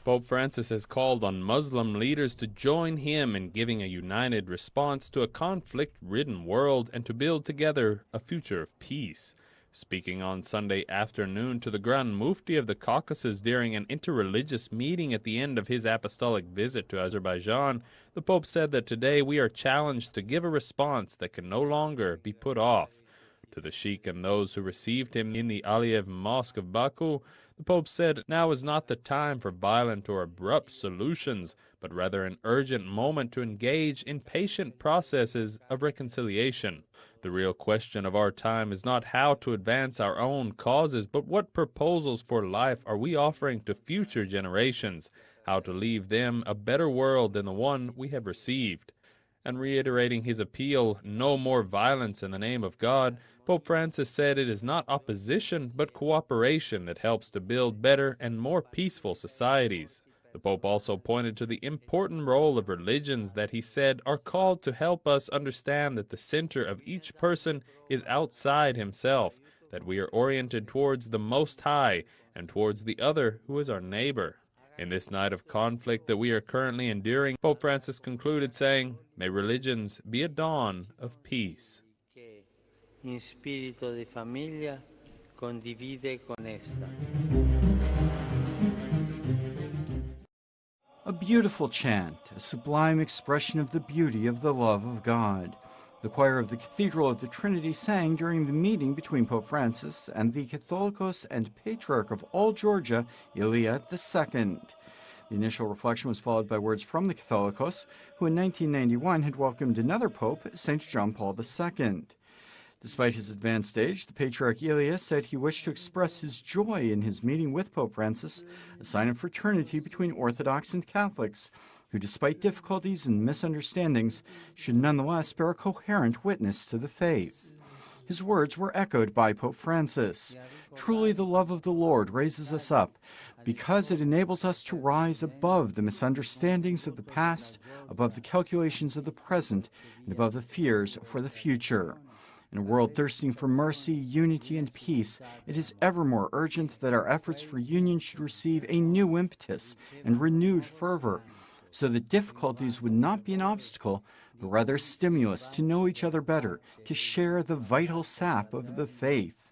Pope Francis has called on Muslim leaders to join him in giving a united response to a conflict-ridden world and to build together a future of peace. Speaking on Sunday afternoon to the Grand Mufti of the Caucasus during an interreligious meeting at the end of his apostolic visit to Azerbaijan, the Pope said that today we are challenged to give a response that can no longer be put off. To the Sheikh and those who received him in the Aliyev Mosque of Baku, the Pope said now is not the time for violent or abrupt solutions, but rather an urgent moment to engage in patient processes of reconciliation. The real question of our time is not how to advance our own causes, but what proposals for life are we offering to future generations, how to leave them a better world than the one we have received. And reiterating his appeal, no more violence in the name of God, Pope Francis said it is not opposition but cooperation that helps to build better and more peaceful societies. The Pope also pointed to the important role of religions that he said are called to help us understand that the center of each person is outside himself, that we are oriented towards the Most High and towards the other who is our neighbor. In this night of conflict that we are currently enduring, Pope Francis concluded saying, "May religions be a dawn of peace." In spirito di famiglia condivide con essa. A beautiful chant, a sublime expression of the beauty of the love of God. The choir of the Cathedral of the Trinity sang during the meeting between Pope Francis and the Catholicos and Patriarch of all Georgia, Ilya II. The initial reflection was followed by words from the Catholicos, who in 1991 had welcomed another pope, St. John Paul II. Despite his advanced age, the Patriarch Ilya said he wished to express his joy in his meeting with Pope Francis, a sign of fraternity between Orthodox and Catholics, who despite difficulties and misunderstandings should nonetheless bear a coherent witness to the faith. His words were echoed by Pope Francis. Truly the love of the Lord raises us up, because it enables us to rise above the misunderstandings of the past, above the calculations of the present, and above the fears for the future. In a world thirsting for mercy, unity, and peace, it is ever more urgent that our efforts for union should receive a new impetus and renewed fervor, so that difficulties would not be an obstacle, but rather a stimulus to know each other better, to share the vital sap of the faith.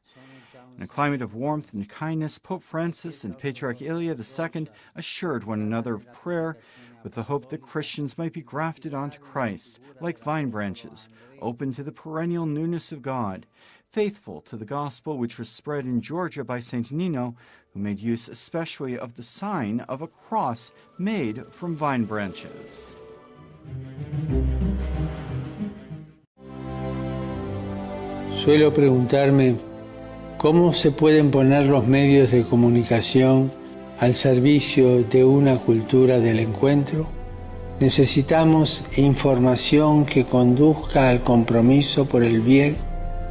In a climate of warmth and kindness, Pope Francis and Patriarch Ilya II assured one another of prayer, with the hope that Christians might be grafted onto Christ, like vine branches, open to the perennial newness of God, faithful to the gospel which was spread in Georgia by St. Nino, who made use especially of the sign of a cross made from vine branches. Suelo preguntarme cómo se pueden poner los medios de comunicación al servicio de una cultura del encuentro. Necesitamos información que conduzca al compromiso por el bien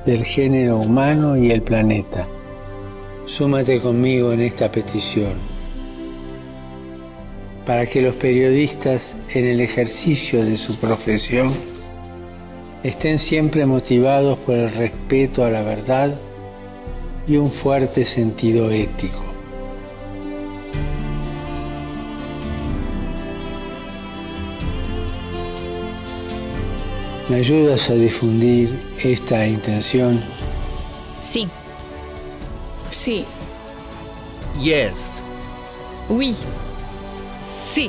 del género humano y el planeta. Súmate conmigo en esta petición, para que los periodistas en el ejercicio de su profesión estén siempre motivados por el respeto a la verdad y un fuerte sentido ético. ¿Me ayudas a difundir esta intención? Sí. Sí. Yes. Oui. Sí.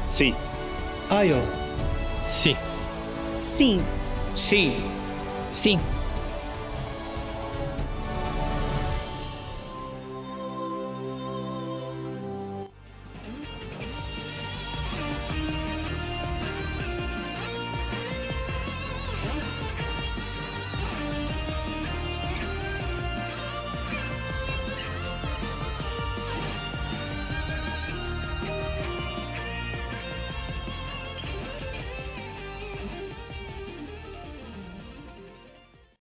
Sí. Ayo. Sí. Sí. Sí. Sí.